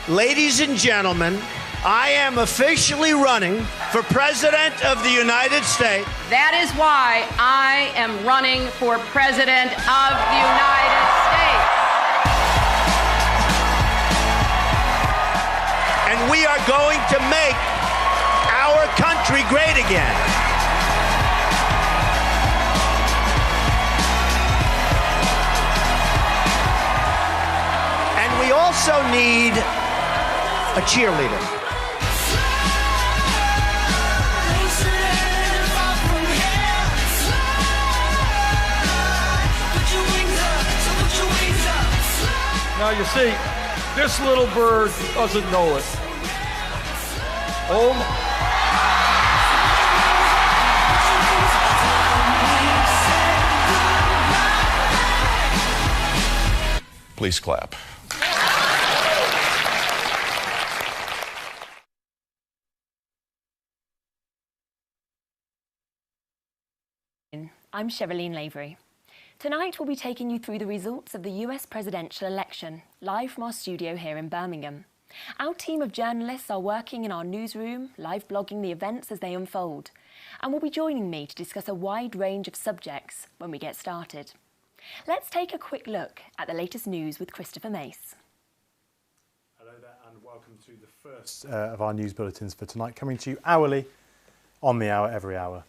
Ladies and gentlemen, I am officially running for President of the United States. That is why I am running for President of the United States. And we are going to make our country great again. And we also need a cheerleader. Now you see, this little bird doesn't know it. Oh. Please clap. I'm Sherilyn Lavery. Tonight we'll be taking you through the results of the US presidential election, live from our studio here in Birmingham. Our team of journalists are working in our newsroom, live blogging the events as they unfold, and will be joining me to discuss a wide range of subjects when we get started. Let's take a quick look at the latest news with Christopher Mace. Hello there and welcome to the first of our news bulletins for tonight, coming to you hourly, on the hour, every hour.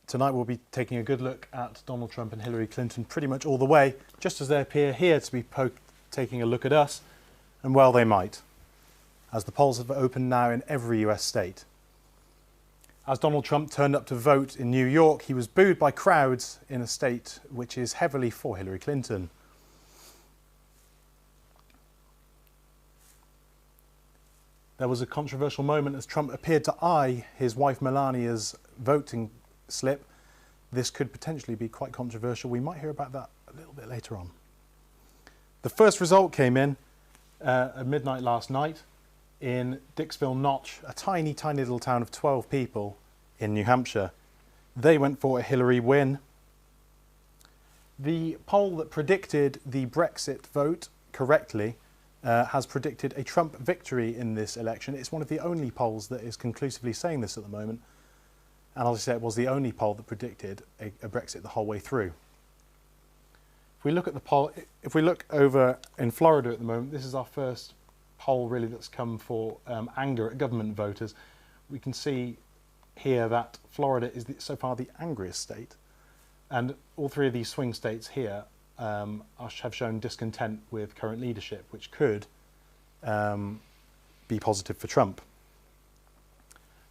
Tonight we'll be taking a good look at Donald Trump and Hillary Clinton pretty much all the way, just as they appear here to be taking a look at us, and well they might, as the polls have opened now in every US state. As Donald Trump turned up to vote in New York, he was booed by crowds in a state which is heavily for Hillary Clinton. There was a controversial moment as Trump appeared to eye his wife Melania's voting slip. This could potentially be quite controversial. We might hear about that a little bit later on. The first result came in at midnight last night in Dixville Notch, a tiny, tiny little town of 12 people in New Hampshire. They went for a Hillary win. The poll that predicted the Brexit vote correctly has predicted a Trump victory in this election. It's one of the only polls that is conclusively saying this at the moment. And as I say, it was the only poll that predicted a Brexit the whole way through. If we look at the poll, if we look over in Florida at the moment, this is our first poll really that's come for anger at government voters. We can see here that Florida is so far the angriest state. And all three of these swing states here have shown discontent with current leadership, which could be positive for Trump.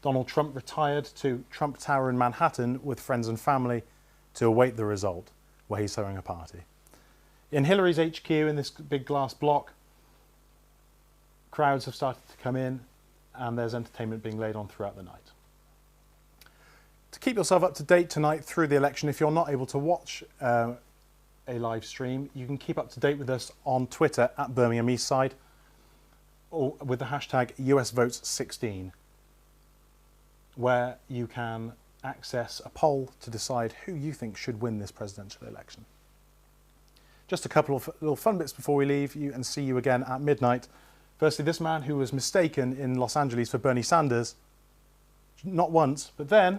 Donald Trump retired to Trump Tower in Manhattan with friends and family to await the result, where he's throwing a party. In Hillary's HQ, in this big glass block, crowds have started to come in and there's entertainment being laid on throughout the night. To keep yourself up to date tonight through the election, if you're not able to watch a live stream, you can keep up to date with us on Twitter at Birmingham Eastside or with the hashtag USVotes16. Where you can access a poll to decide who you think should win this presidential election. Just a couple of little fun bits before we leave you and see you again at midnight. Firstly, this man who was mistaken in Los Angeles for Bernie Sanders, not once, but then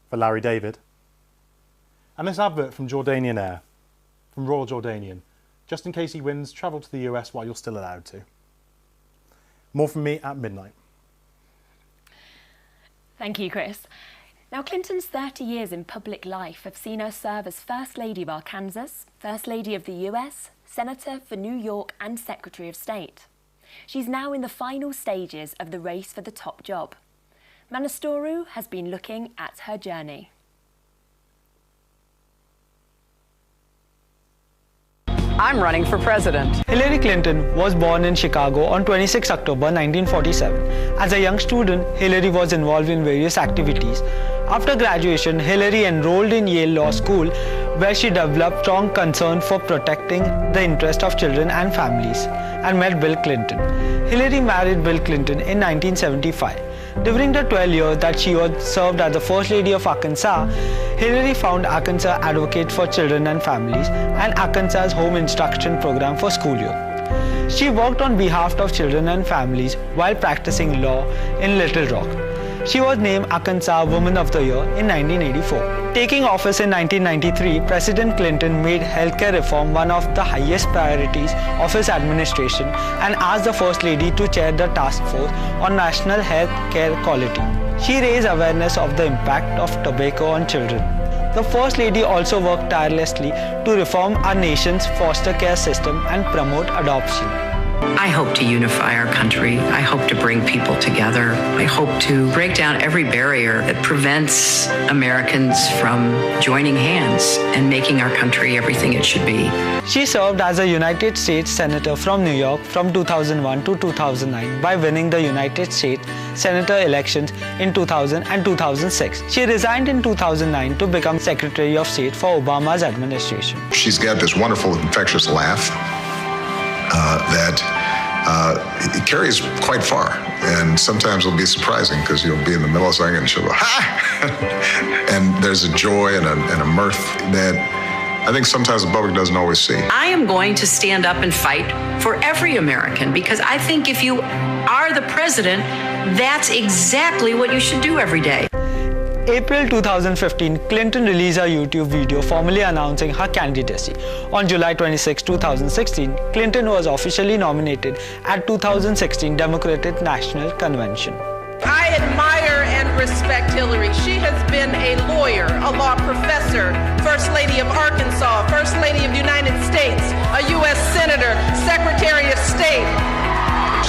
for Larry David. And this advert from Jordanian Air, from Royal Jordanian. Just in case he wins, travel to the US while you're still allowed to. More from me at midnight. Thank you, Chris. Now, Clinton's 30 years in public life have seen her serve as First Lady of Arkansas, First Lady of the US, Senator for New York and Secretary of State. She's now in the final stages of the race for the top job. Manastoru has been looking at her journey. I'm running for president. Hillary Clinton was born in Chicago on 26 October 1947. As a young student, Hillary was involved in various activities. After graduation, Hillary enrolled in Yale Law School, where she developed strong concern for protecting the interests of children and families, and met Bill Clinton. Hillary married Bill Clinton in 1975. During the 12 years that she served as the First Lady of Arkansas, Hillary founded Arkansas Advocate for Children and Families and Arkansas's Home Instruction Program for school youth. She worked on behalf of children and families while practicing law in Little Rock. She was named Arkansas Woman of the Year in 1984. Taking office in 1993, President Clinton made healthcare reform one of the highest priorities of his administration and asked the First Lady to chair the task force on national health care quality. She raised awareness of the impact of tobacco on children. The First Lady also worked tirelessly to reform our nation's foster care system and promote adoption. I hope to unify our country. I hope to bring people together. I hope to break down every barrier that prevents Americans from joining hands and making our country everything it should be. She served as a United States Senator from New York from 2001 to 2009 by winning the United States Senator elections in 2000 and 2006. She resigned in 2009 to become Secretary of State for Obama's administration. She's got this wonderful, infectious laugh that it carries quite far, and sometimes it'll be surprising because you'll be in the middle of something and she'll go, ha! And there's a joy and a mirth that I think sometimes the public doesn't always see. I am going to stand up and fight for every American because I think if you are the president, that's exactly what you should do every day. April 2015, Clinton released a YouTube video formally announcing her candidacy. On July 26, 2016, Clinton was officially nominated at 2016 Democratic National Convention. I admire and respect Hillary. She has been a lawyer, a law professor, First Lady of Arkansas, First Lady of the United States, a U.S. Senator, Secretary of State.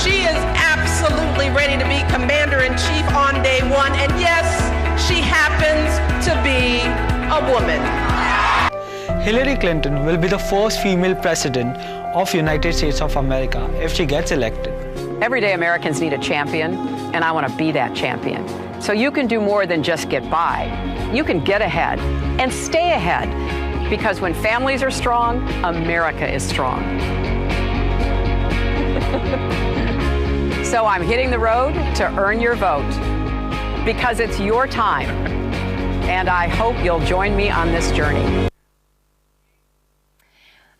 She is absolutely ready to be Commander-in-Chief on day one, and yes, she happens to be a woman. Hillary Clinton will be the first female president of United States of America if she gets elected. Everyday Americans need a champion, and I want to be that champion. So you can do more than just get by. You can get ahead and stay ahead, because when families are strong, America is strong. So I'm hitting the road to earn your vote, because it's your time, and I hope you'll join me on this journey.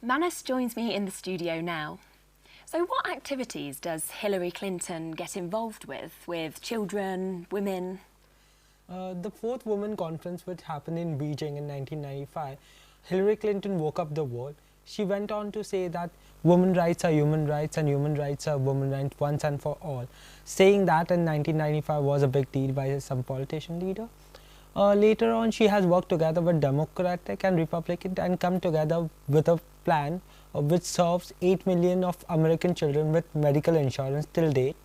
Manas joins me in the studio now. So what activities does Hillary Clinton get involved with children, women? The fourth Women Conference, which happened in Beijing in 1995, Hillary Clinton woke up the world. She went on to say that women rights are human rights and human rights are women rights once and for all. Saying that in 1995 was a big deal by some politician leader. Later on, she has worked together with Democratic and Republican and come together with a plan which serves 8 million of American children with medical insurance till date.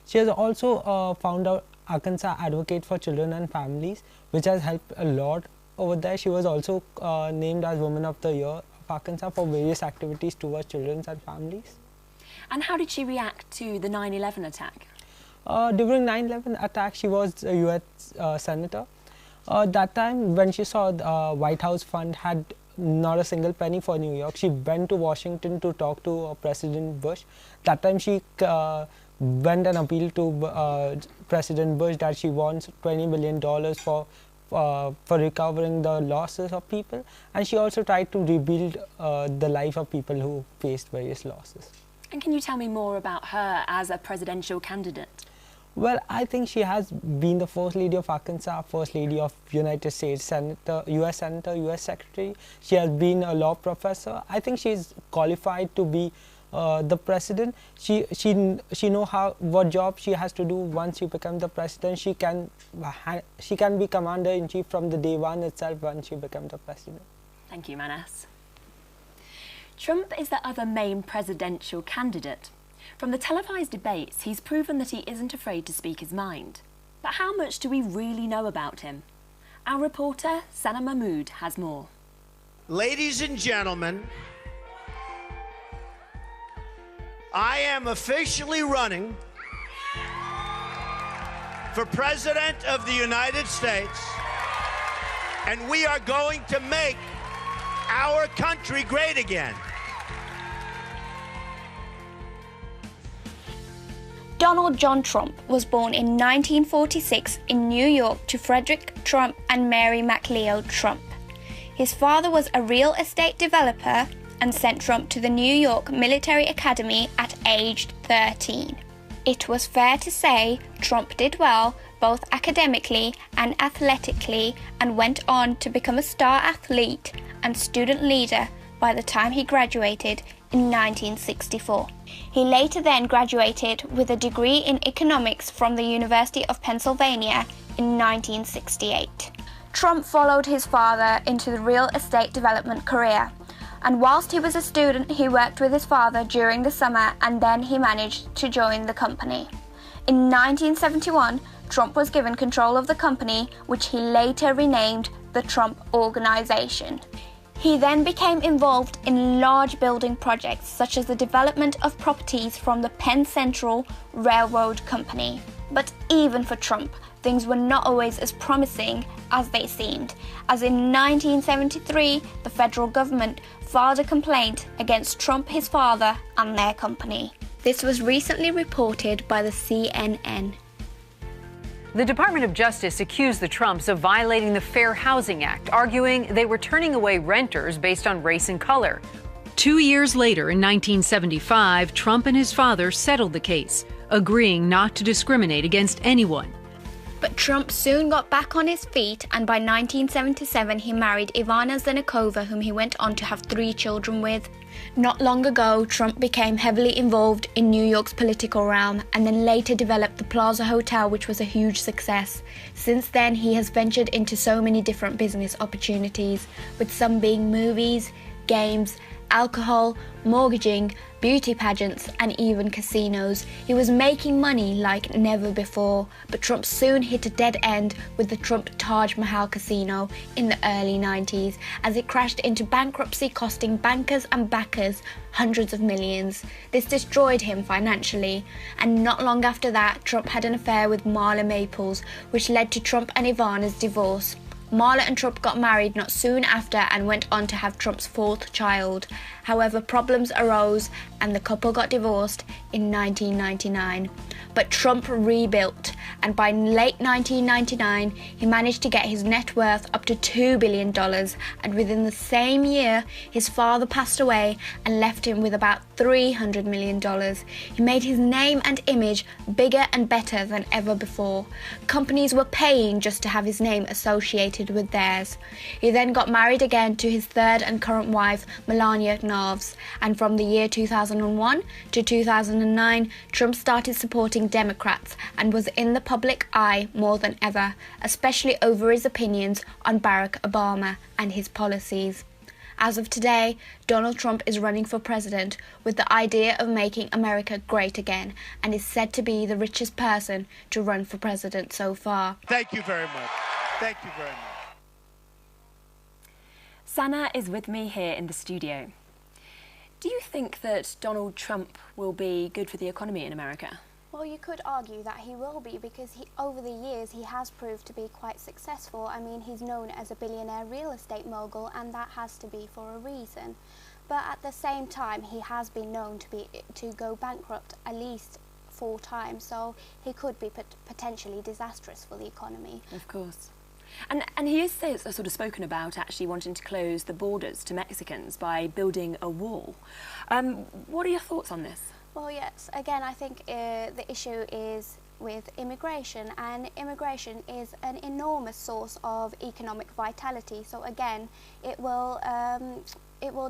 She has also found out Arkansas Advocate for Children and Families, which has helped a lot over there. She was also named as Woman of the Year of Arkansas for various activities towards children and families. And how did she react to the 9/11 attack? During 9/11 attack, she was a US senator. That time, when she saw the White House fund had not a single penny for New York, she went to Washington to talk to President Bush. That time, she went and appealed to President Bush that she wants $20 million for recovering the losses of people, and she also tried to rebuild the life of people who faced various losses. And can you tell me more about her as a presidential candidate? Well, I think she has been the First Lady of Arkansas, First Lady of United States Senator, US Secretary. She has been a law professor. I think she is qualified to be the president. She know what job she has to do once she becomes the president. She can be commander-in-chief from the day one itself once she becomes the president. Thank you, Manas. Trump is the other main presidential candidate. From the televised debates, he's proven that he isn't afraid to speak his mind. But how much do we really know about him? Our reporter, Sana Mahmood, has more. Ladies and gentlemen, I am officially running for President of the United States, and we are going to make our country great again. Donald John Trump was born in 1946 in New York to Frederick Trump and Mary MacLeod Trump. His father was a real estate developer and sent Trump to the New York Military Academy at age 13. It was fair to say Trump did well both academically and athletically and went on to become a star athlete and student leader by the time he graduated in 1964. He later then graduated with a degree in economics from the University of Pennsylvania in 1968. Trump followed his father into the real estate development career, and whilst he was a student, he worked with his father during the summer and then he managed to join the company. In 1971, Trump was given control of the company, which he later renamed the Trump Organization. He then became involved in large building projects such as the development of properties from the Penn Central Railroad Company. But even for Trump, things were not always as promising as they seemed, as in 1973 the federal government filed a complaint against Trump, his father, and their company. This was recently reported by the CNN. The Department of Justice accused the Trumps of violating the Fair Housing Act, arguing they were turning away renters based on race and color. 2 years later, in 1975, Trump and his father settled the case, agreeing not to discriminate against anyone. But Trump soon got back on his feet, and by 1977 he married Ivana Zenakova, whom he went on to have 3 children with. Not long ago, Trump became heavily involved in New York's political realm and then later developed the Plaza Hotel, which was a huge success. Since then, he has ventured into so many different business opportunities, with some being movies, games, alcohol, mortgaging, beauty pageants, and even casinos. He was making money like never before, but Trump soon hit a dead end with the Trump Taj Mahal Casino in the early 90s, as it crashed into bankruptcy, costing bankers and backers hundreds of millions. This destroyed him financially, and not long after that, Trump had an affair with Marla Maples, which led to Trump and Ivana's divorce. Marla and Trump got married not soon after and went on to have Trump's 4th child. However, problems arose and the couple got divorced in 1999. But Trump rebuilt, and by late 1999 he managed to get his net worth up to $2 billion, and within the same year his father passed away and left him with about $300 million. He made his name and image bigger and better than ever before. Companies were paying just to have his name associated with theirs. He then got married again to his 3rd and current wife, Melania Knauss, and from the year 2001 to 2009, Trump started supporting Democrats and was in the public eye more than ever, especially over his opinions on Barack Obama and his policies. As of today, Donald Trump is running for president with the idea of making America great again, and is said to be the richest person to run for president so far. Thank you very much. Thank you very much. Sana is with me here in the studio. Do you think that Donald Trump will be good for the economy in America? Well, you could argue that he will be, because over the years he has proved to be quite successful. I mean, he's known as a billionaire real estate mogul, and that has to be for a reason. But at the same time, he has been known to go bankrupt at least 4 times, so he could be potentially disastrous for the economy. Of course. And he is sort of spoken about actually wanting to close the borders to Mexicans by building a wall. What are your thoughts on this? Well, yes, again, I think the issue is with immigration, and immigration is an enormous source of economic vitality. So again, it will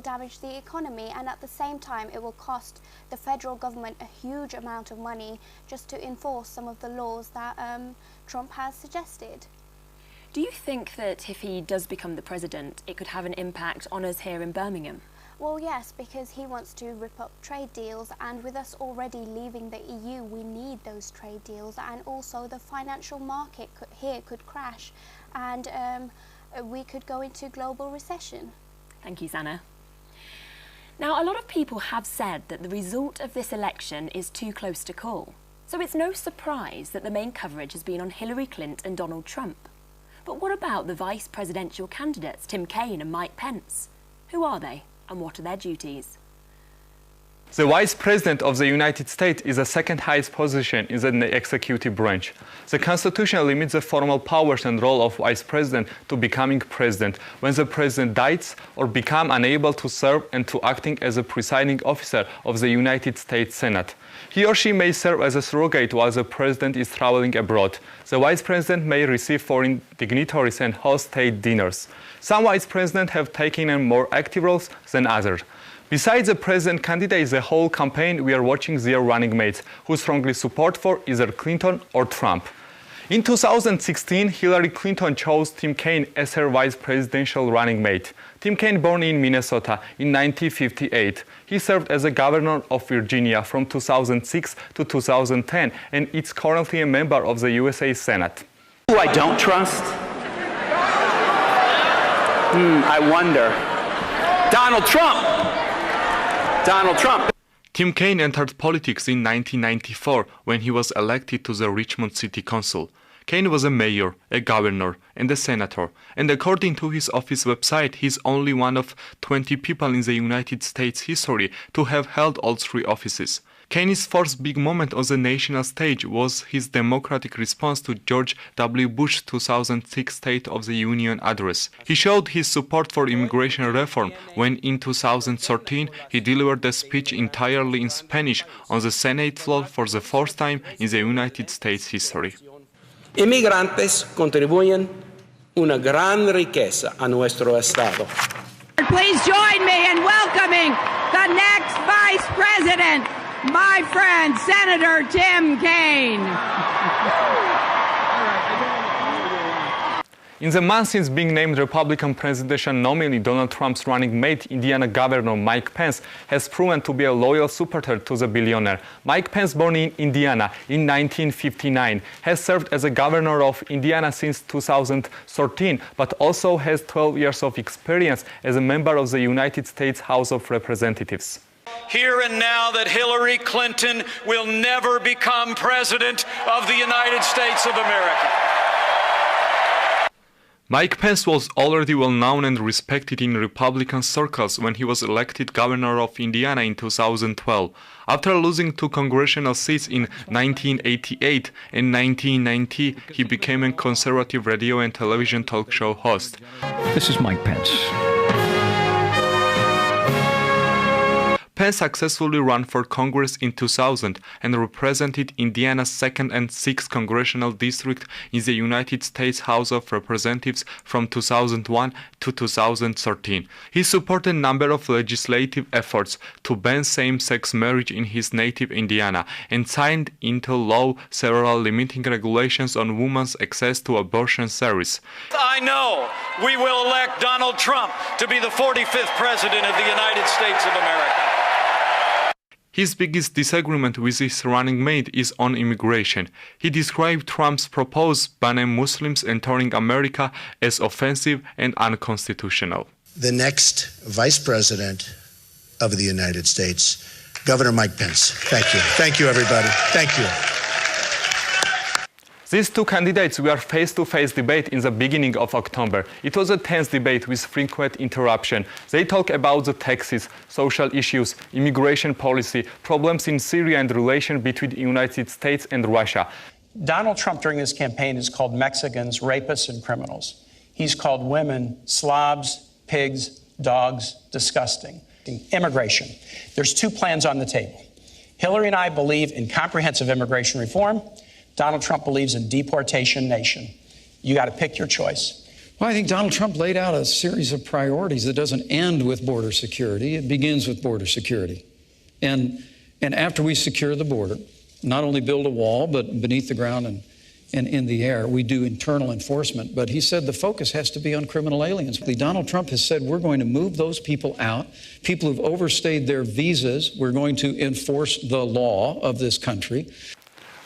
damage the economy, and at the same time it will cost the federal government a huge amount of money just to enforce some of the laws that Trump has suggested. Do you think that if he does become the president, it could have an impact on us here in Birmingham? Well, yes, because he wants to rip up trade deals, and with us already leaving the EU, we need those trade deals, and also the financial market here could crash, and we could go into global recession. Thank you, Sana. Now, a lot of people have said that the result of this election is too close to call, so it's no surprise that the main coverage has been on Hillary Clinton and Donald Trump. But what about the vice presidential candidates, Tim Kaine and Mike Pence? Who are they, and what are their duties? The Vice President of the United States is the second highest position in the executive branch. The Constitution limits the formal powers and role of Vice President to becoming President when the President dies or becomes unable to serve and to acting as a presiding officer of the United States Senate. He or she may serve as a surrogate while the President is traveling abroad. The Vice President may receive foreign dignitaries and host state dinners. Some Vice Presidents have taken on more active roles than others. Besides the president candidates, the whole campaign, we are watching their running mates, who strongly support for either Clinton or Trump. In 2016, Hillary Clinton chose Tim Kaine as her vice presidential running mate. Tim Kaine, born in Minnesota in 1958. He served as a governor of Virginia from 2006 to 2010 and is currently a member of the USA Senate. Who I don't trust? I wonder. Donald Trump! Donald Trump. Tim Kaine entered politics in 1994 when he was elected to the Richmond City Council. Kaine was a mayor, a governor, and a senator, and according to his office website, he is only one of 20 people in the United States history to have held all three offices. Kaine's first big moment on the national stage was his democratic response to George W. Bush's 2006 State of the Union address. He showed his support for immigration reform when in 2013 he delivered a speech entirely in Spanish on the Senate floor for the first time in the United States history. Inmigrantes contribuyen una gran riqueza a nuestro estado. Please join me in welcoming the next Vice President, my friend, Senator Tim Kaine. In the months since being named Republican presidential nominee, Donald Trump's running mate, Indiana Governor Mike Pence, has proven to be a loyal supporter to the billionaire. Mike Pence, born in Indiana in 1959, has served as a governor of Indiana since 2013, but also has 12 years of experience as a member of the United States House of Representatives. Here and now that Hillary Clinton will never become President of the United States of America. Mike Pence was already well known and respected in Republican circles when he was elected governor of Indiana in 2012. After losing 2 congressional seats in 1988 and 1990, he became a conservative radio and television talk show host. This is Mike Pence. Pence successfully ran for Congress in 2000 and represented Indiana's 2nd and 6th congressional district in the United States House of Representatives from 2001 to 2013. He supported a number of legislative efforts to ban same-sex marriage in his native Indiana and signed into law several limiting regulations on women's access to abortion service. I know we will elect Donald Trump to be the 45th President of the United States of America. His biggest disagreement with his running mate is on immigration. He described Trump's proposed ban on Muslims entering America as offensive and unconstitutional. The next Vice President of the United States, Governor Mike Pence. Thank you. Thank you, everybody. Thank you. These 2 candidates were face-to-face debate in the beginning of October. It was a tense debate with frequent interruption. They talked about the taxes, social issues, immigration policy, problems in Syria and relation between the United States and Russia. Donald Trump during this campaign has called Mexicans rapists and criminals. He's called women slobs, pigs, dogs, disgusting. Immigration. There's 2 plans on the table. Hillary and I believe in comprehensive immigration reform. Donald Trump believes in deportation nation. You got to pick your choice. Well, I think Donald Trump laid out a series of priorities that doesn't end with border security. It begins with border security. And after we secure the border, not only build a wall, but beneath the ground and in the air, we do internal enforcement. But he said the focus has to be on criminal aliens. Donald Trump has said we're going to move those people out, people who've overstayed their visas. We're going to enforce the law of this country.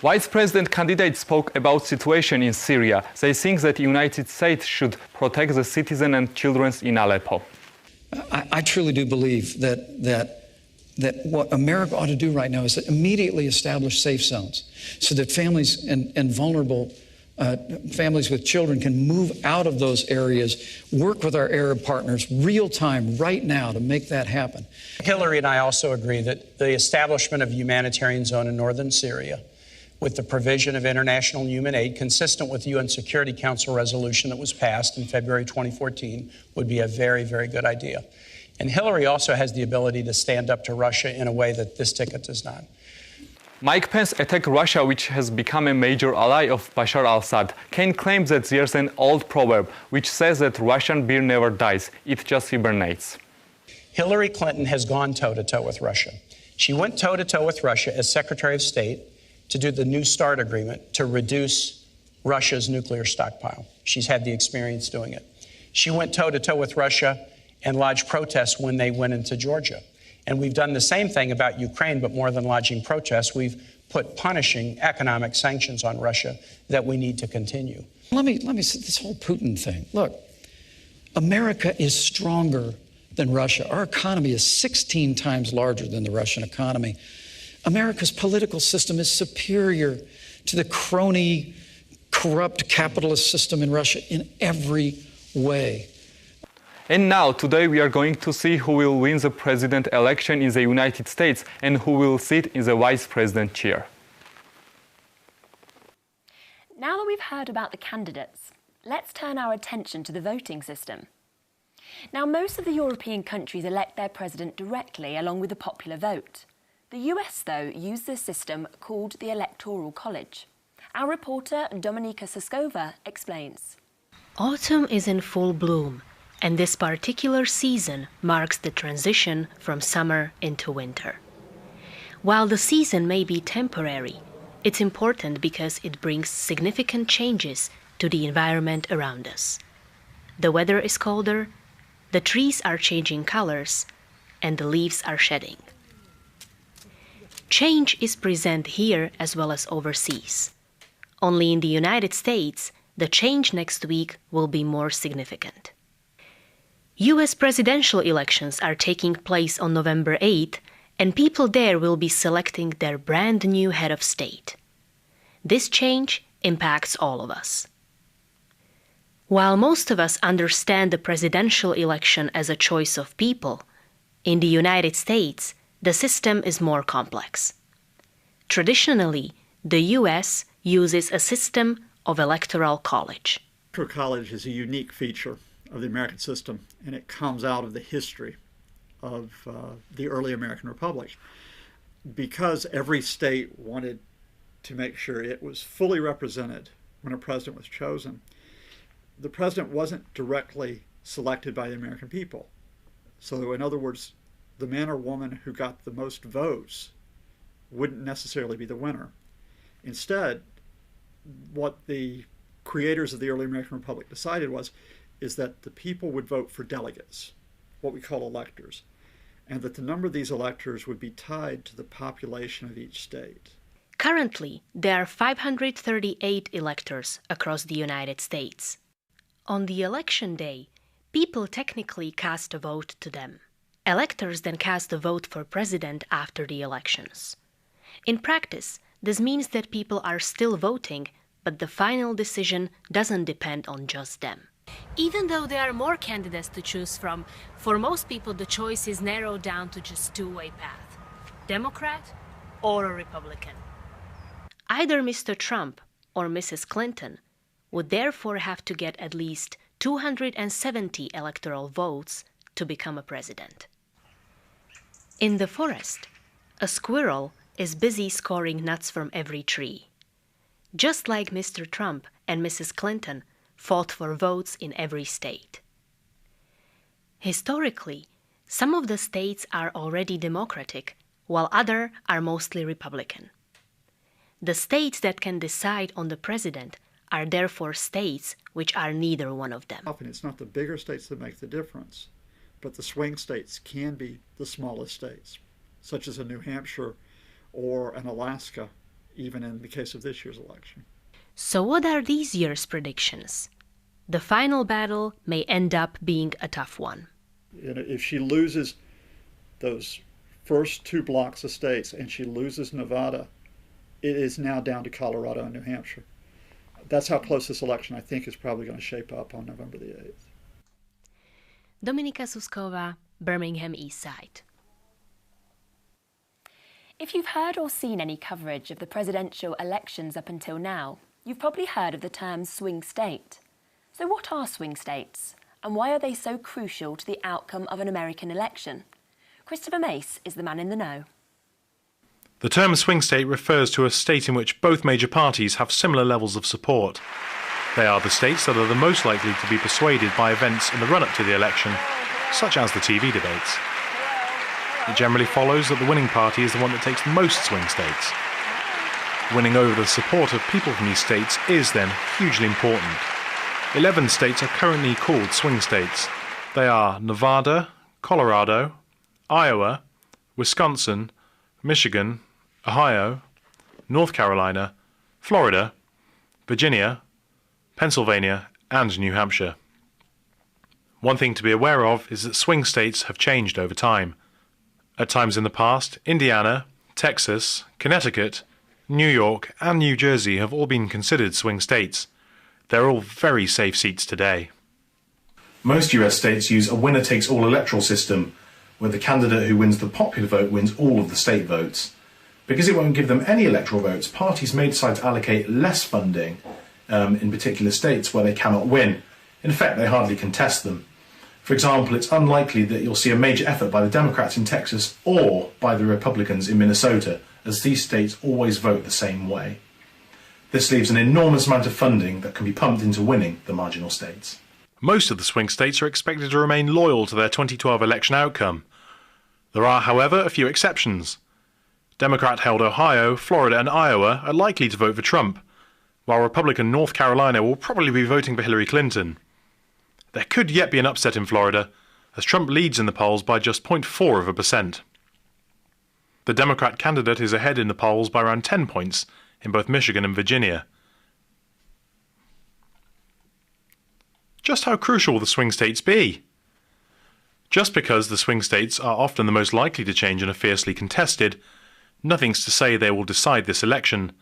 Vice President candidates spoke about situation in Syria. They think that the United States should protect the citizens and children in Aleppo. I truly do believe that what America ought to do right now is immediately establish safe zones so that families and vulnerable families with children can move out of those areas, work with our Arab partners real time right now to make that happen. Hillary and I also agree that the establishment of a humanitarian zone in northern Syria with the provision of international human aid consistent with the UN Security Council resolution that was passed in February 2014 would be a very, very good idea. And Hillary also has the ability to stand up to Russia in a way that this ticket does not. Mike Pence attacked Russia, which has become a major ally of Bashar al-Assad. Kane claims that there's an old proverb which says that Russian beer never dies, it just hibernates. Hillary Clinton has gone toe-to-toe with Russia. She went toe-to-toe with Russia as Secretary of State to do the New START agreement to reduce Russia's nuclear stockpile. She's had the experience doing it. She went toe-to-toe with Russia and lodged protests when they went into Georgia. And we've done the same thing about Ukraine, but more than lodging protests, we've put punishing economic sanctions on Russia that we need to continue. Let me say this whole Putin thing. Look, America is stronger than Russia. Our economy is 16 times larger than the Russian economy. America's political system is superior to the crony, corrupt capitalist system in Russia in every way. And now, today, we are going to see who will win the president election in the United States and who will sit in the vice president chair. Now that we've heard about the candidates, let's turn our attention to the voting system. Now, most of the European countries elect their president directly along with the popular vote. The US, though, used a system called the Electoral College. Our reporter, Dominika Saskova, explains. Autumn is in full bloom, and this particular season marks the transition from summer into winter. While the season may be temporary, it's important because it brings significant changes to the environment around us. The weather is colder, the trees are changing colors, and the leaves are shedding. Change is present here as well as overseas. Only in the United States, the change next week will be more significant. US presidential elections are taking place on November 8th, and people there will be selecting their brand new head of state. This change impacts all of us. While most of us understand the presidential election as a choice of people, in the United States, the system is more complex. Traditionally, the US uses a system of electoral college. Electoral college is a unique feature of the American system, and it comes out of the history of the early American Republic. Because every state wanted to make sure it was fully represented when a president was chosen, the president wasn't directly selected by the American people. So in other words, the man or woman who got the most votes wouldn't necessarily be the winner. Instead, what the creators of the early American Republic decided is that the people would vote for delegates, what we call electors, and that the number of these electors would be tied to the population of each state. Currently, there are 538 electors across the United States. On the election day, people technically cast a vote to them. Electors then cast a vote for president after the elections. In practice, this means that people are still voting, but the final decision doesn't depend on just them. Even though there are more candidates to choose from, for most people the choice is narrowed down to just two-way path: Democrat or a Republican. Either Mr. Trump or Mrs. Clinton would therefore have to get at least 270 electoral votes to become a president. In the forest, a squirrel is busy scoring nuts from every tree. Just like Mr. Trump and Mrs. Clinton fought for votes in every state. Historically, some of the states are already Democratic, while others are mostly Republican. The states that can decide on the president are therefore states which are neither one of them. Often it's not the bigger states that make the difference, but the swing states can be the smallest states, such as a New Hampshire or an Alaska, even in the case of this year's election. So what are these year's predictions? The final battle may end up being a tough one. If she loses those first two blocks of states and she loses Nevada, it is now down to Colorado and New Hampshire. that's how close this election, I think, is probably going to shape up on November the 8th. Dominika Suskova, Birmingham Eastside. If you've heard or seen any coverage of the presidential elections up until now, you've probably heard of the term swing state. So what are swing states? And why are they so crucial to the outcome of an American election? Christopher Mace is the man in the know. The term swing state refers to a state in which both major parties have similar levels of support. They are the states that are the most likely to be persuaded by events in the run-up to the election, such as the TV debates. It generally follows that the winning party is the one that takes the most swing states. Winning over the support of people from these states is then hugely important. 11 states are currently called swing states. They are Nevada, Colorado, Iowa, Wisconsin, Michigan, Ohio, North Carolina, Florida, Virginia, Pennsylvania, and New Hampshire. One thing to be aware of is that swing states have changed over time. At times in the past, Indiana, Texas, Connecticut, New York, and New Jersey have all been considered swing states. They're all very safe seats today. Most US states use a winner-takes-all electoral system, where the candidate who wins the popular vote wins all of the state votes. Because it won't give them any electoral votes, parties may decide to allocate less funding in particular states where they cannot win. In effect, they hardly contest them. For example, it's unlikely that you'll see a major effort by the Democrats in Texas or by the Republicans in Minnesota, as these states always vote the same way. This leaves an enormous amount of funding that can be pumped into winning the marginal states. Most of the swing states are expected to remain loyal to their 2012 election outcome. There are, however, a few exceptions. Democrat-held Ohio, Florida and Iowa are likely to vote for Trump, while Republican North Carolina will probably be voting for Hillary Clinton. There could yet be an upset in Florida, as Trump leads in the polls by just 0.4%. The Democrat candidate is ahead in the polls by around 10 points in both Michigan and Virginia. Just how crucial will the swing states be? Just because the swing states are often the most likely to change and are fiercely contested, nothing's to say they will decide this election.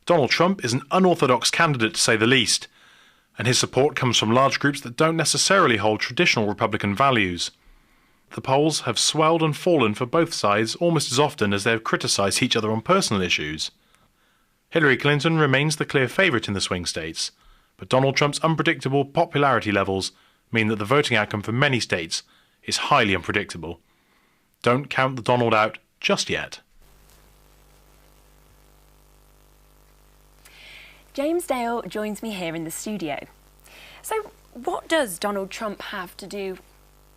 Donald Trump is an unorthodox candidate, to say the least, and his support comes from large groups that don't necessarily hold traditional Republican values. The polls have swelled and fallen for both sides almost as often as they have criticised each other on personal issues. Hillary Clinton remains the clear favourite in the swing states, but Donald Trump's unpredictable popularity levels mean that the voting outcome for many states is highly unpredictable. Don't count the Donald out just yet. James Dale joins me here in the studio. So, what does Donald Trump have to do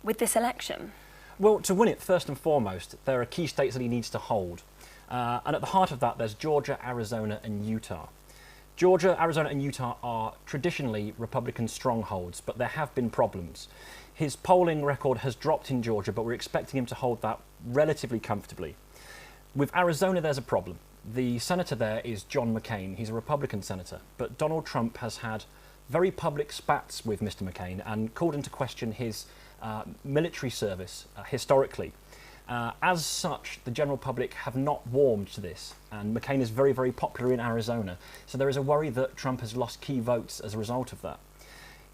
with this election? Well, to win it, first and foremost, there are key states that he needs to hold. And at the heart of that, there's Georgia, Arizona and Utah. Georgia, Arizona and Utah are traditionally Republican strongholds, but there have been problems. His polling record has dropped in Georgia, but we're expecting him to hold that relatively comfortably. With Arizona, there's a problem. The senator there is John McCain. He's a Republican senator, but Donald Trump has had very public spats with Mr. McCain and called into question his military service historically. As such, the general public have not warmed to this, and McCain is very, very popular in Arizona. So there is a worry that Trump has lost key votes as a result of that.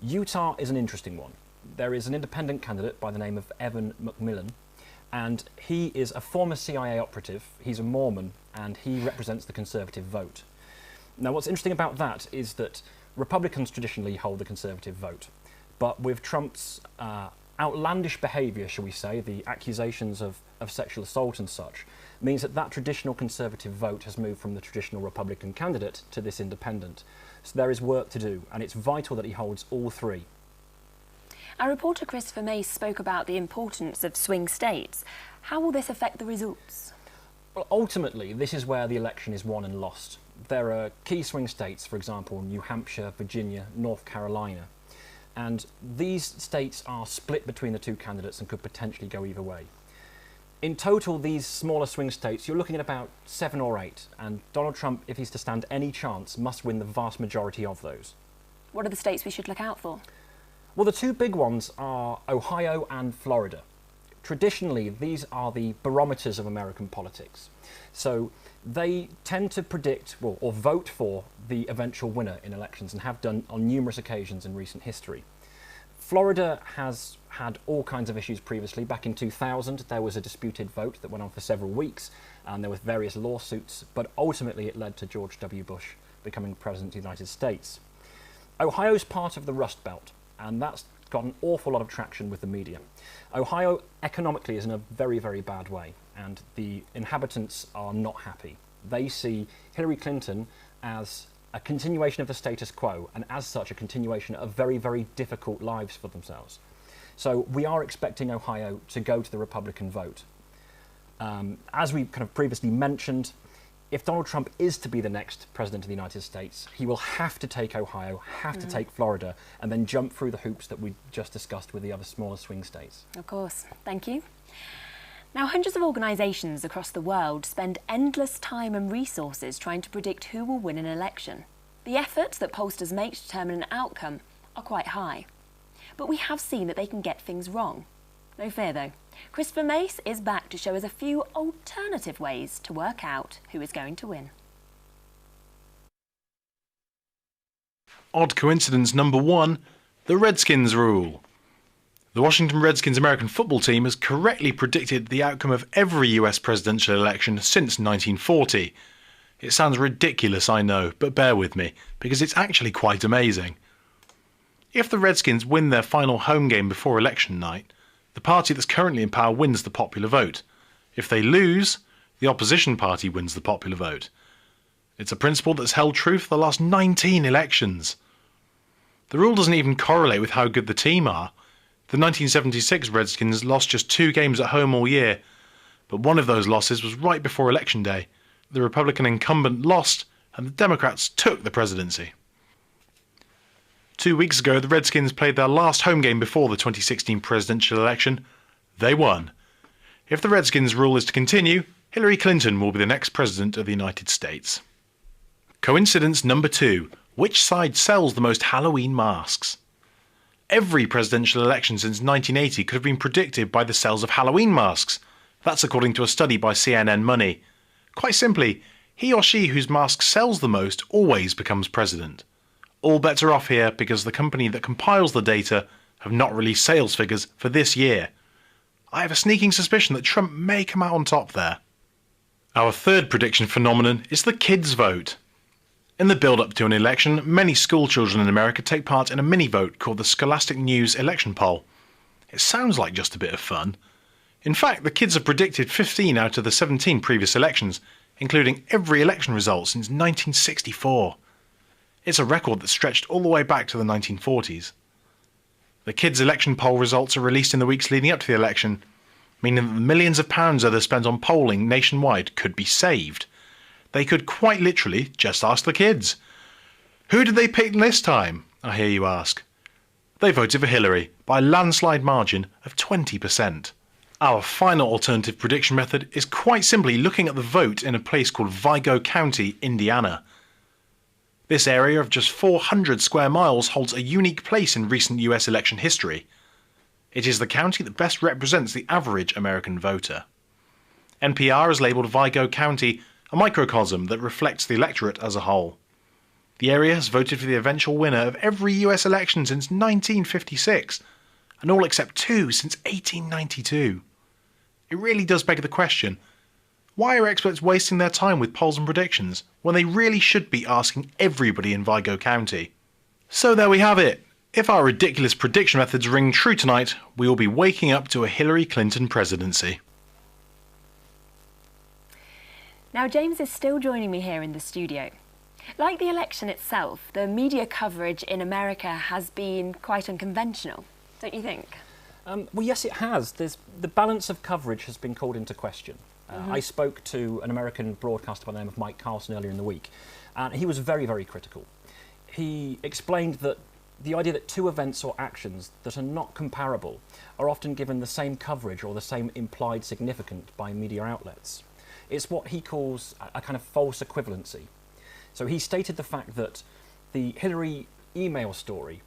Utah is an interesting one. There is an independent candidate by the name of Evan McMillan, and he is a former CIA operative. He's a Mormon, and he represents the conservative vote. Now, what's interesting about that is that Republicans traditionally hold the conservative vote, but with Trump's outlandish behaviour, shall we say, the accusations of sexual assault and such, means that that traditional conservative vote has moved from the traditional Republican candidate to this independent. So there is work to do, and it's vital that he holds all three. Our reporter Christopher Mace spoke about the importance of swing states. How will this affect the results? Well, ultimately, this is where the election is won and lost. There are key swing states, for example, New Hampshire, Virginia, North Carolina. And these states are split between the two candidates and could potentially go either way. In total, these smaller swing states, you're looking at about 7 or 8, and Donald Trump, if he's to stand any chance, must win the vast majority of those. What are the states we should look out for? Well, the two big ones are Ohio and Florida. Traditionally, these are the barometers of American politics. So they tend to predict, well, or vote for the eventual winner in elections, and have done on numerous occasions in recent history. Florida has had all kinds of issues previously. Back in 2000, there was a disputed vote that went on for several weeks, and there were various lawsuits, but ultimately it led to George W. Bush becoming President of the United States. Ohio's part of the Rust Belt, and that's got an awful lot of traction with the media. Ohio economically is in a very, very bad way, and the inhabitants are not happy. They see Hillary Clinton as a continuation of the status quo, and as such a continuation of very, very difficult lives for themselves. So we are expecting Ohio to go to the Republican vote. As we kind of previously mentioned, if Donald Trump is to be the next president of the United States, he will have to take Ohio, have to take Florida, and then jump through the hoops that we just discussed with the other smaller swing states. Of course. Thank you. Now, hundreds of organisations across the world spend endless time and resources trying to predict who will win an election. The efforts that pollsters make to determine an outcome are quite high. But we have seen that they can get things wrong. No fear, though. Christopher Mace is back to show us a few alternative ways to work out who is going to win. Odd coincidence number 1, the Redskins rule. The Washington Redskins American football team has correctly predicted the outcome of every US presidential election since 1940. It sounds ridiculous, I know, but bear with me, because it's actually quite amazing. If the Redskins win their final home game before election night, the party that's currently in power wins the popular vote. If they lose, the opposition party wins the popular vote. It's a principle that's held true for the last 19 elections. The rule doesn't even correlate with how good the team are. The 1976 Redskins lost just 2 games at home all year, but one of those losses was right before Election Day. The Republican incumbent lost, and the Democrats took the presidency. 2 weeks ago, the Redskins played their last home game before the 2016 presidential election. They won. If the Redskins rule is to continue, Hillary Clinton will be the next president of the United States. Coincidence number 2. Which side sells the most Halloween masks? Every presidential election since 1980 could have been predicted by the sales of Halloween masks. That's according to a study by CNN Money. Quite simply, he or she whose mask sells the most always becomes president. All bets are off here because the company that compiles the data have not released sales figures for this year. I have a sneaking suspicion that Trump may come out on top there. Our third prediction phenomenon is the kids' vote. In the build-up to an election, many school children in America take part in a mini-vote called the Scholastic News Election Poll. It sounds like just a bit of fun. In fact, the kids have predicted 15 out of the 17 previous elections, including every election result since 1964. It's a record that stretched all the way back to the 1940s. The kids' election poll results are released in the weeks leading up to the election, meaning that the millions of pounds that are spent on polling nationwide could be saved. They could quite literally just ask the kids. Who did they pick this time? I hear you ask. They voted for Hillary by a landslide margin of 20%. Our final alternative prediction method is quite simply looking at the vote in a place called Vigo County, Indiana. This area of just 400 square miles holds a unique place in recent US election history. It is the county that best represents the average American voter. NPR has labelled Vigo County a microcosm that reflects the electorate as a whole. The area has voted for the eventual winner of every US election since 1956, and all except 2 since 1892. It really does beg the question, why are experts wasting their time with polls and predictions when they really should be asking everybody in Vigo County? So there we have it. If our ridiculous prediction methods ring true tonight, we will be waking up to a Hillary Clinton presidency. Now, James is still joining me here in the studio. Like the election itself, the media coverage in America has been quite unconventional, don't you think? Well, yes, it has. The balance of coverage has been called into question. I spoke to an American broadcaster by the name of Mike Carlson earlier in the week, and he was very, very critical. He explained that the idea that 2 events or actions that are not comparable are often given the same coverage or the same implied significance by media outlets. It's what he calls a kind of false equivalency. So he stated the fact that the Hillary email story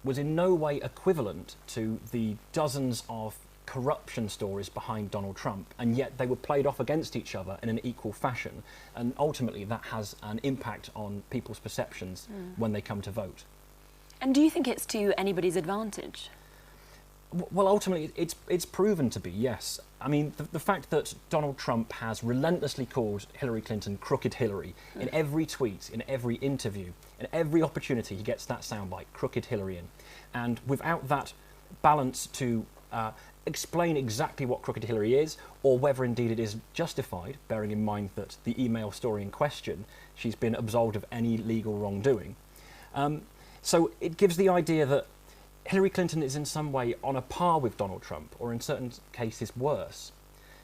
was in no way equivalent to the dozens of corruption stories behind Donald Trump, and yet they were played off against each other in an equal fashion. And ultimately that has an impact on people's perceptions when they come to vote. And do you think it's to anybody's advantage? Well, ultimately, it's proven to be, yes. I mean, the fact that Donald Trump has relentlessly called Hillary Clinton Crooked Hillary in every tweet, in every interview, in every opportunity he gets that soundbite, Crooked Hillary in. And without that balance to explain exactly what Crooked Hillary is, or whether indeed it is justified, bearing in mind that the email story in question, she's been absolved of any legal wrongdoing. So it gives the idea that Hillary Clinton is in some way on a par with Donald Trump, or in certain cases worse.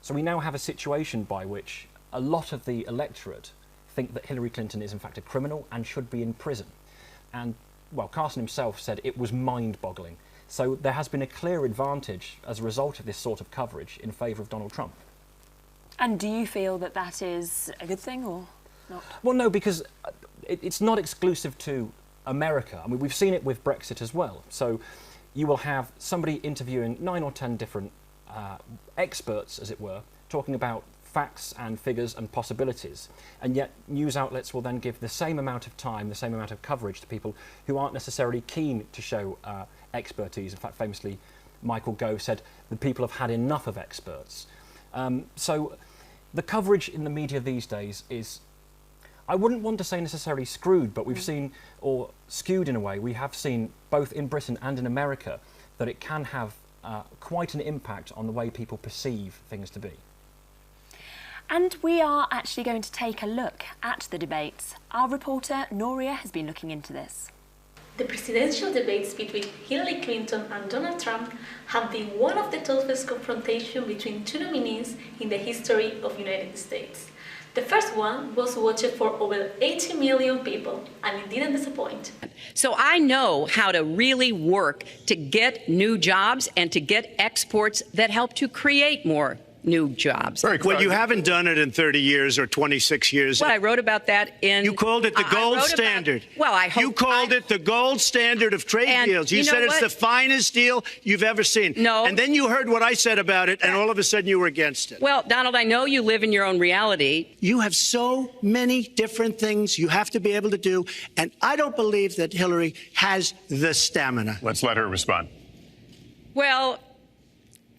So we now have a situation by which a lot of the electorate think that Hillary Clinton is in fact a criminal and should be in prison. And, well, Carson himself said it was mind-boggling. So there has been a clear advantage as a result of this sort of coverage in favour of Donald Trump. And do you feel that that is a good thing or not? Well, no, because it's not exclusive to America. I mean, we've seen it with Brexit as well. So you will have somebody interviewing 9 or 10 different experts, as it were, talking about facts and figures and possibilities. And yet news outlets will then give the same amount of time, the same amount of coverage to people who aren't necessarily keen to show expertise. In fact, famously, Michael Gove said the people have had enough of experts. So the coverage in the media these days is, I wouldn't want to say necessarily screwed, but we've seen, or skewed in a way, we have seen both in Britain and in America that it can have quite an impact on the way people perceive things to be. And we are actually going to take a look at the debates. Our reporter, Noria, has been looking into this. The presidential debates between Hillary Clinton and Donald Trump have been one of the toughest confrontations between two nominees in the history of the United States. The first one was watched for over 80 million people, and it didn't disappoint. So I know how to really work to get new jobs and to get exports that help to create more new jobs. Well, you haven't done it in 30 years or 26 years. Well, I wrote about that in... You called it the gold standard. You called it the gold standard of trade deals. You said it's the finest deal you've ever seen. No. And then you heard what I said about it, and all of a sudden you were against it. Well, Donald, I know you live in your own reality. You have so many different things you have to be able to do, and I don't believe that Hillary has the stamina. Let's let her respond. Well,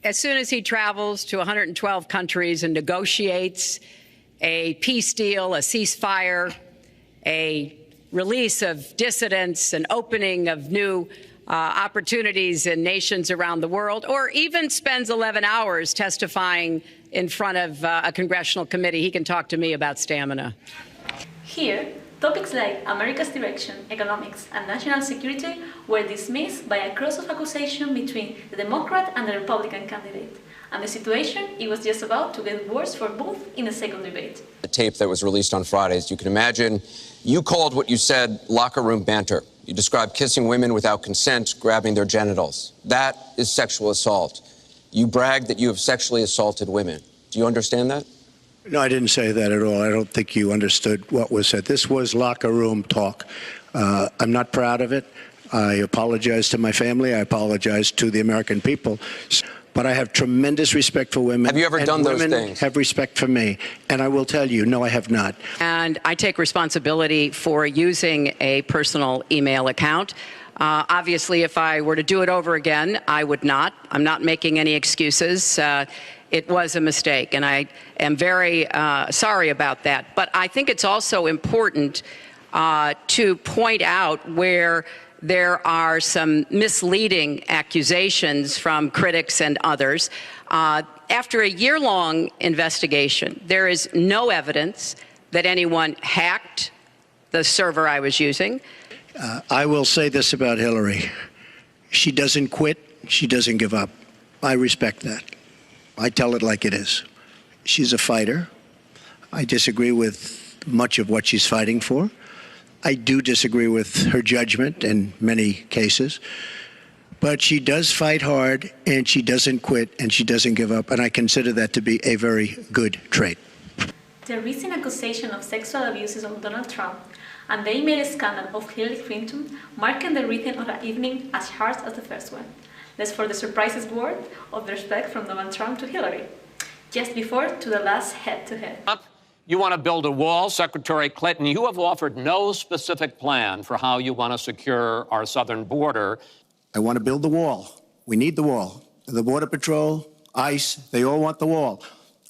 as soon as he travels to 112 countries and negotiates a peace deal, a ceasefire, a release of dissidents, an opening of new opportunities in nations around the world, or even spends 11 hours testifying in front of a congressional committee, he can talk to me about stamina. Here, topics like America's direction, economics, and national security were dismissed by a cross of accusation between the Democrat and the Republican candidate. And the situation, it was just about to get worse for both in the second debate. The tape that was released on Friday, as you can imagine, you called what you said locker room banter. You described kissing women without consent, grabbing their genitals. That is sexual assault. You bragged that you have sexually assaulted women. Do you understand that? No, I didn't say that at all. I don't think you understood what was said. This was locker room talk. I'm not proud of it. I apologize to my family. I apologize to the American people. But I have tremendous respect for women. Have you ever done those things? Women have respect for me. And I will tell you, no, I have not. And I take responsibility for using a personal email account. Obviously, if I were to do it over again, I would not. I'm not making any excuses. It was a mistake, and I am very sorry about that. But I think it's also important to point out where there are some misleading accusations from critics and others. After a year-long investigation, there is no evidence that anyone hacked the server I was using. I will say this about Hillary. She doesn't quit. She doesn't give up. I respect that. I tell it like it is. She's a fighter. I disagree with much of what she's fighting for. I do disagree with her judgment in many cases. But she does fight hard, and she doesn't quit, and she doesn't give up, and I consider that to be a very good trait. The recent accusation of sexual abuses of Donald Trump and the email scandal of Hillary Clinton marking the rhythm of the evening as harsh as the first one. Let's for the surprises word of respect from Donald Trump to Hillary, just before to the last head-to-head. You want to build a wall, Secretary Clinton. You have offered no specific plan for how you want to secure our southern border. I want to build the wall. We need the wall. The Border Patrol, ICE, they all want the wall.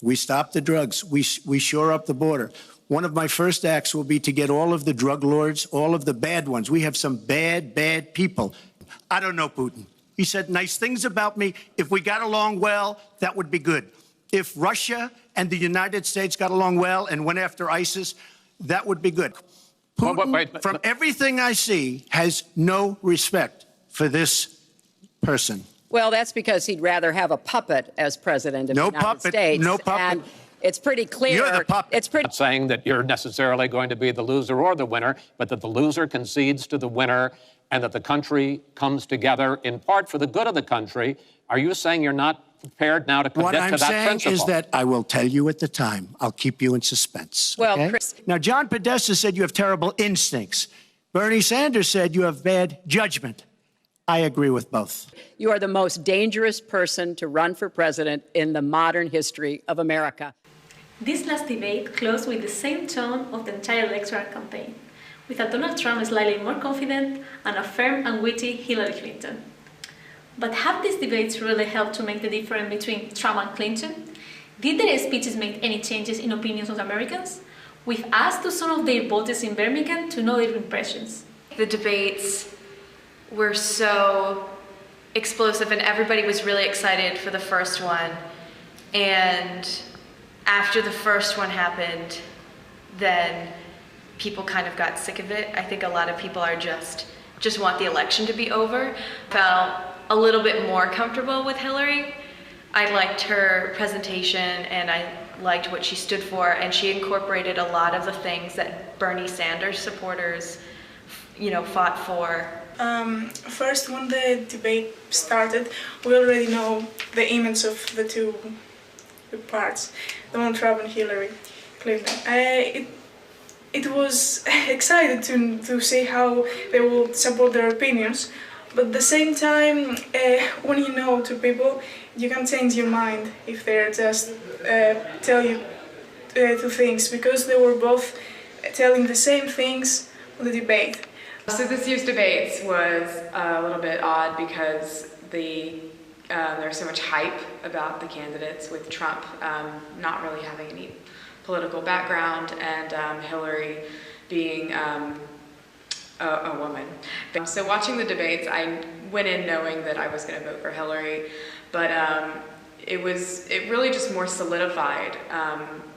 We stop the drugs. We shore up the border. One of my first acts will be to get all of the drug lords, all of the bad ones. We have some bad, bad people. I don't know Putin. He said nice things about me. If we got along well, that would be good. If Russia and the United States got along well and went after ISIS, that would be good. Putin, from everything I see, has no respect for this person. Well, that's because he'd rather have a puppet as president of the United States. No puppet. And it's pretty clear. You're the puppet. It's not saying that you're necessarily going to be the loser or the winner, but that the loser concedes to the winner and that the country comes together in part for the good of the country. Are you saying you're not prepared now to commit to that principle? What I'm saying is that I will tell you at the time. I'll keep you in suspense. Well, okay? Chris. Now, John Podesta said you have terrible instincts. Bernie Sanders said you have bad judgment. I agree with both. You are the most dangerous person to run for president in the modern history of America. This last debate closed with the same tone of the entire electoral campaign, with a Donald Trump slightly more confident and a firm and witty Hillary Clinton. But have these debates really helped to make the difference between Trump and Clinton? Did their speeches make any changes in opinions of Americans? We've asked to some of their voters in Birmingham to know their impressions. The debates were so explosive and everybody was really excited for the first one. And after the first one happened, then people kind of got sick of it. I think a lot of people are just want the election to be over. Felt a little bit more comfortable with Hillary. I liked her presentation and I liked what she stood for, and she incorporated a lot of the things that Bernie Sanders supporters, fought for. First, when the debate started, we already know the image of the two parts, Donald Trump and Hillary Clinton. It was excited to see how they will support their opinions, but at the same time, when you know two people, you can change your mind if they're just tell you two things, because they were both telling the same things on the debate. So this year's debates was a little bit odd because there's so much hype about the candidates, with Trump not really having any political background and Hillary being a woman. So watching the debates, I went in knowing that I was going to vote for Hillary, but it really just more solidified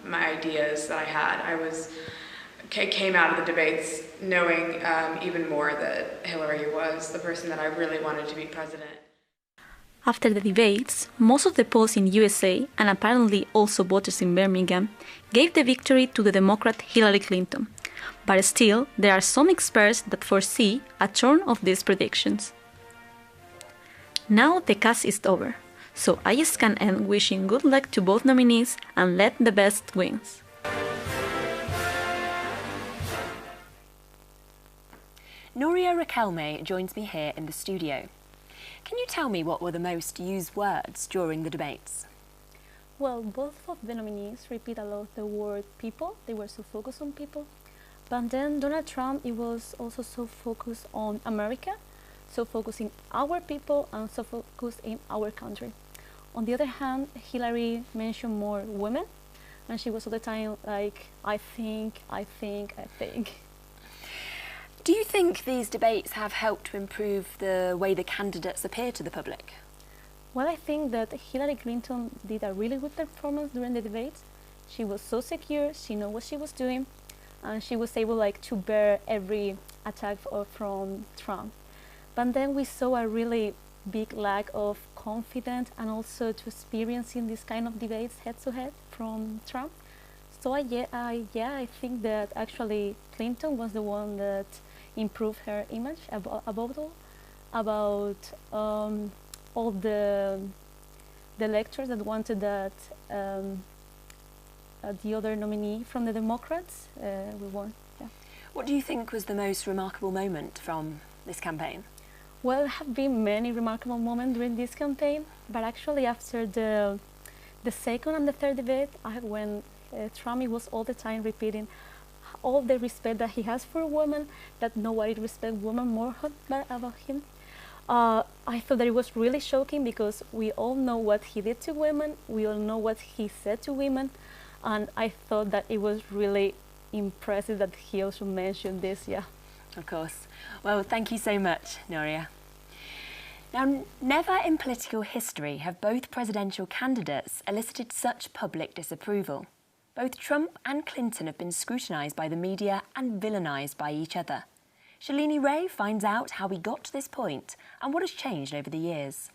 my ideas that I had. Came out of the debates knowing even more that Hillary was the person that I really wanted to be president. After the debates, most of the polls in USA, and apparently also voters in Birmingham, gave the victory to the Democrat Hillary Clinton. But still, there are some experts that foresee a turn of these predictions. Now the cast is over, so I just can end wishing good luck to both nominees and let the best wins. Nuria Raquelme joins me here in the studio. Can you tell me what were the most used words during the debates? Well, both of the nominees repeat a lot the word people. They were so focused on people. But then Donald Trump, he was also so focused on America, so focusing our people and so focused in our country. On the other hand, Hillary mentioned more women, and she was all the time like, I think. Do you think these debates have helped to improve the way the candidates appear to the public? Well, I think that Hillary Clinton did a really good performance during the debates. She was so secure, she knew what she was doing, and she was able to bear every attack from Trump. But then we saw a really big lack of confidence and also to experiencing this kind of debates head-to-head from Trump. So I think that actually Clinton was the one that improved her image about all the electors that wanted that the other nominee from the Democrats we won. Yeah. What do you think was the most remarkable moment from this campaign? Well, there have been many remarkable moments during this campaign, but actually after the second and the third debate, when Trump was all the time repeating all the respect that he has for women, that nobody respects women more about him. I thought that it was really shocking because we all know what he did to women, we all know what he said to women, and I thought that it was really impressive that he also mentioned this, yeah. Of course. Well, thank you so much, Nuria. Now, never in political history have both presidential candidates elicited such public disapproval. Both Trump and Clinton have been scrutinised by the media and villainised by each other. Shalini Ray finds out how we got to this point and what has changed over the years.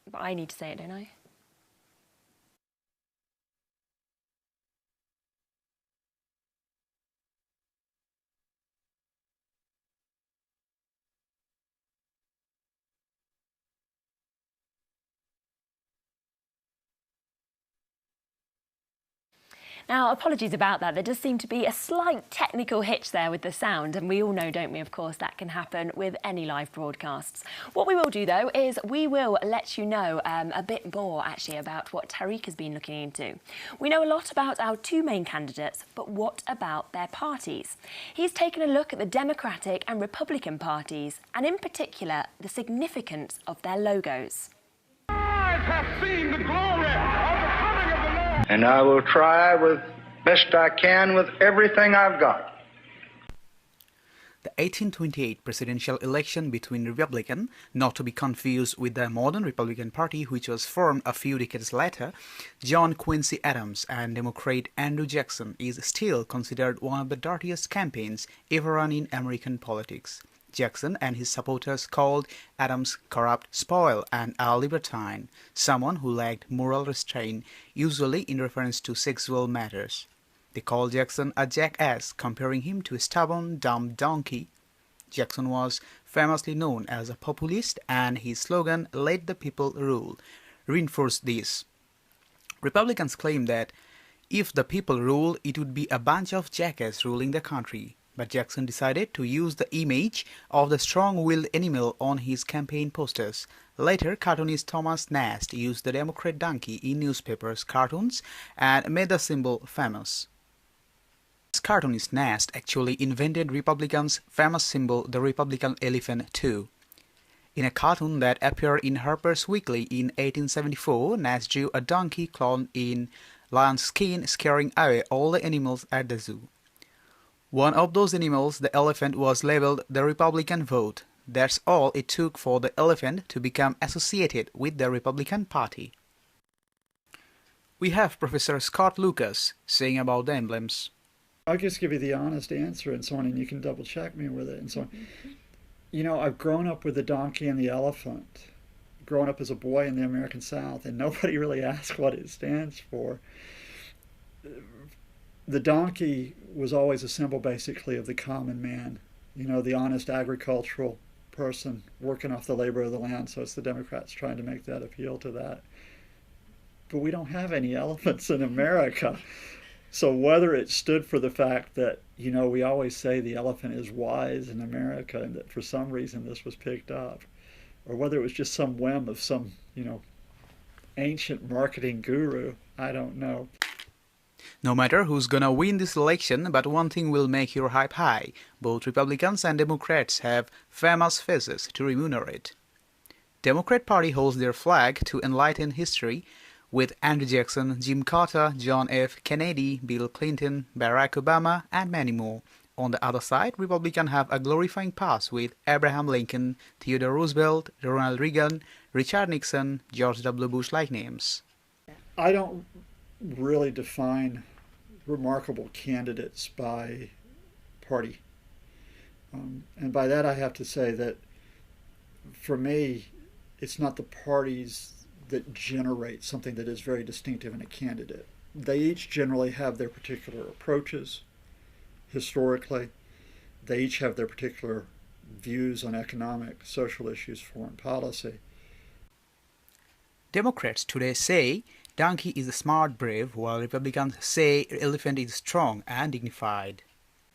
But I need to say it, don't I? Now, apologies about that. There does seem to be a slight technical hitch there with the sound, and we all know, don't we, of course, that can happen with any live broadcasts. What we will do, though, is we will let you know a bit more, actually, about what Tariq has been looking into. We know a lot about our two main candidates, but what about their parties? He's taken a look at the Democratic and Republican parties, and in particular, the significance of their logos. Eyes have seen the glory of the coming of the Lord. And I will try with best I can with everything I've got. The 1828 presidential election between Republican, not to be confused with the modern Republican Party which was formed a few decades later, John Quincy Adams and Democrat Andrew Jackson is still considered one of the dirtiest campaigns ever run in American politics. Jackson and his supporters called Adams corrupt, spoiled, and a libertine, someone who lacked moral restraint, usually in reference to sexual matters. They called Jackson a jackass, comparing him to a stubborn, dumb donkey. Jackson was famously known as a populist, and his slogan, "Let the people rule," reinforced this. Republicans claim that if the people rule, it would be a bunch of jackasses ruling the country. But Jackson decided to use the image of the strong-willed animal on his campaign posters. Later, cartoonist Thomas Nast used the Democrat donkey in newspapers, cartoons, and made the symbol famous. This cartoonist Nast actually invented Republicans' famous symbol, the Republican elephant, too. In a cartoon that appeared in Harper's Weekly in 1874, Nast drew a donkey clad in lion's skin, scaring away all the animals at the zoo. One of those animals, the elephant, was labeled the Republican vote. That's all it took for the elephant to become associated with the Republican Party. We have Professor Scott Lucas saying about the emblems. I'll just give you the honest answer and so on, and you can double check me with it and so on. You know, I've grown up with the donkey and the elephant, growing up as a boy in the American South, and nobody really asks what it stands for. The donkey was always a symbol, basically, of the common man, you know, the honest agricultural person working off the labor of the land. So it's the Democrats trying to make that appeal to that. But we don't have any elephants in America. So whether it stood for the fact that, you know, we always say the elephant is wise in America and that for some reason this was picked up, or whether it was just some whim of some, you know, ancient marketing guru, I don't know. No matter who's gonna win this election, but one thing will make your hype high. Both Republicans and Democrats have famous faces to remunerate. Democrat Party holds their flag to enlighten history with Andrew Jackson, Jim Carter, John F. Kennedy, Bill Clinton, Barack Obama, and many more. On the other side, Republicans have a glorifying past with Abraham Lincoln, Theodore Roosevelt, Ronald Reagan, Richard Nixon, George W. Bush-like names. I don't really define remarkable candidates by party. And by that I have to say that for me, it's not the parties that generate something that is very distinctive in a candidate. They each generally have their particular approaches historically. They each have their particular views on economic, social issues, foreign policy. Democrats today say donkey is a smart, brave, while Republicans say elephant is strong and dignified.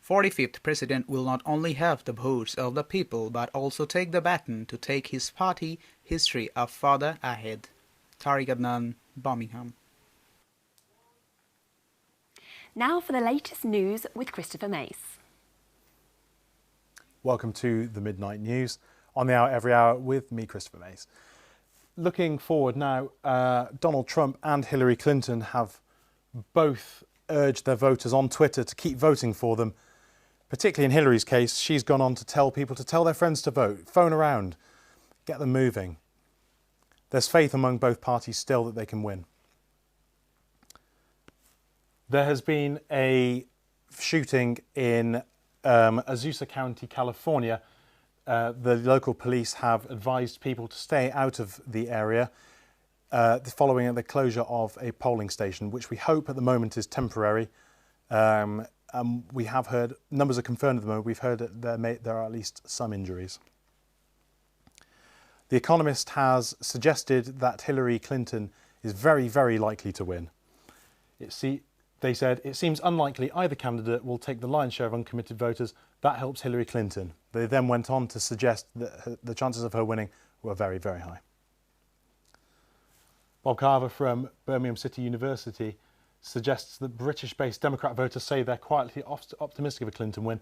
45th president will not only have the votes of the people but also take the baton to take his party history a further ahead. Tariq Adnan, Birmingham. Now for the latest news with Christopher Mace. Welcome to the Midnight News on the hour every hour with me, Christopher Mace. Looking forward now, Donald Trump and Hillary Clinton have both urged their voters on Twitter to keep voting for them. Particularly in Hillary's case, she's gone on to tell people to tell their friends to vote, phone around, get them moving. There's faith among both parties still that they can win. There has been a shooting in Azusa County, California. The local police have advised people to stay out of the area following the closure of a polling station, which we hope at the moment is temporary. We have heard, numbers are confirmed at the moment, we've heard that there are at least some injuries. The Economist has suggested that Hillary Clinton is very, very likely to win. They said, it seems unlikely either candidate will take the lion's share of uncommitted voters. That helps Hillary Clinton. They then went on to suggest that the chances of her winning were very, very high. Bob Carver from Birmingham City University suggests that British-based Democrat voters say they're quietly optimistic of a Clinton win.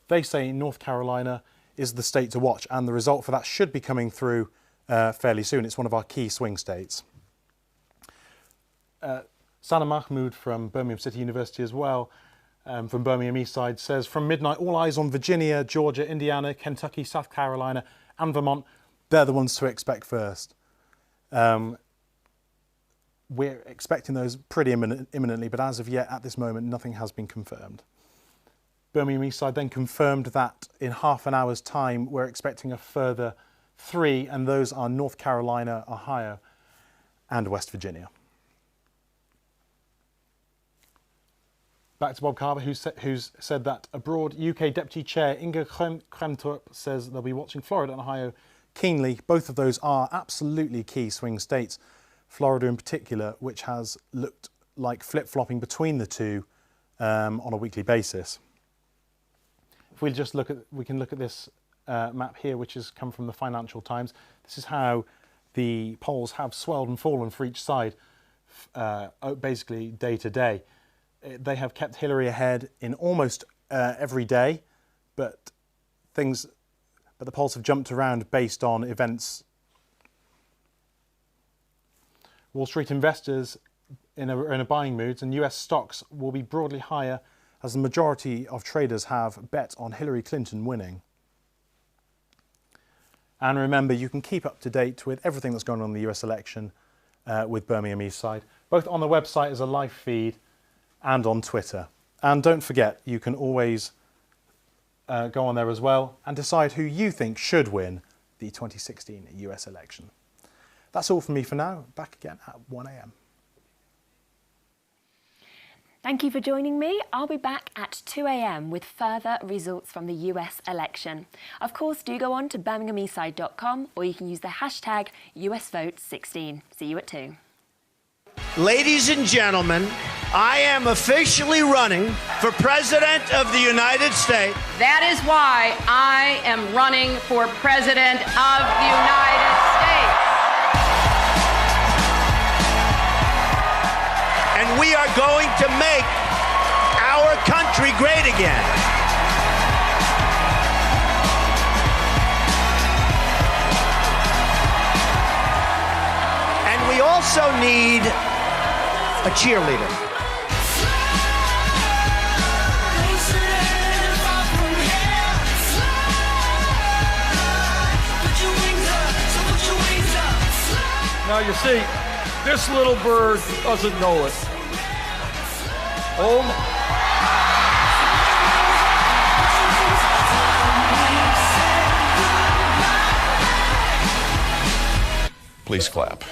They say North Carolina is the state to watch, and the result for that should be coming through fairly soon. It's one of our key swing states. Sana Mahmood from Birmingham City University as well, from Birmingham Eastside, says, from midnight, all eyes on Virginia, Georgia, Indiana, Kentucky, South Carolina and Vermont. They're the ones to expect first. We're expecting those pretty imminently, but as of yet, at this moment, nothing has been confirmed. Birmingham Eastside then confirmed that in half an hour's time, we're expecting a further 3, and those are North Carolina, Ohio, and West Virginia. Back to Bob Carver, who's said that abroad, UK Deputy Chair Inga Kremtorp says they'll be watching Florida and Ohio keenly. Both of those are absolutely key swing states. Florida in particular, which has looked like flip-flopping between the two on a weekly basis. If we just look at, we can look at this map here, which has come from the Financial Times. This is how the polls have swelled and fallen for each side, basically day to day. They have kept Hillary ahead in almost every day, but the polls have jumped around based on events. Wall Street investors are in a buying mood, and US stocks will be broadly higher as the majority of traders have bet on Hillary Clinton winning. And remember, you can keep up to date with everything that's going on in the US election with Birmingham Eastside, both on the website as a live feed and on Twitter. And don't forget, you can always go on there as well and decide who you think should win the 2016 US election. That's all from me for now. Back again at 1 a.m. Thank you for joining me. I'll be back at 2 a.m. with further results from the US election. Of course, do go on to birminghameastside.com, or you can use the hashtag USVote16. See you at 2. Ladies and gentlemen, I am officially running for President of the United States. That is why I am running for President of the United States. And we are going to make our country great again. And we also need a cheerleader. Now you see, this little bird doesn't know it. Oh my. Please clap.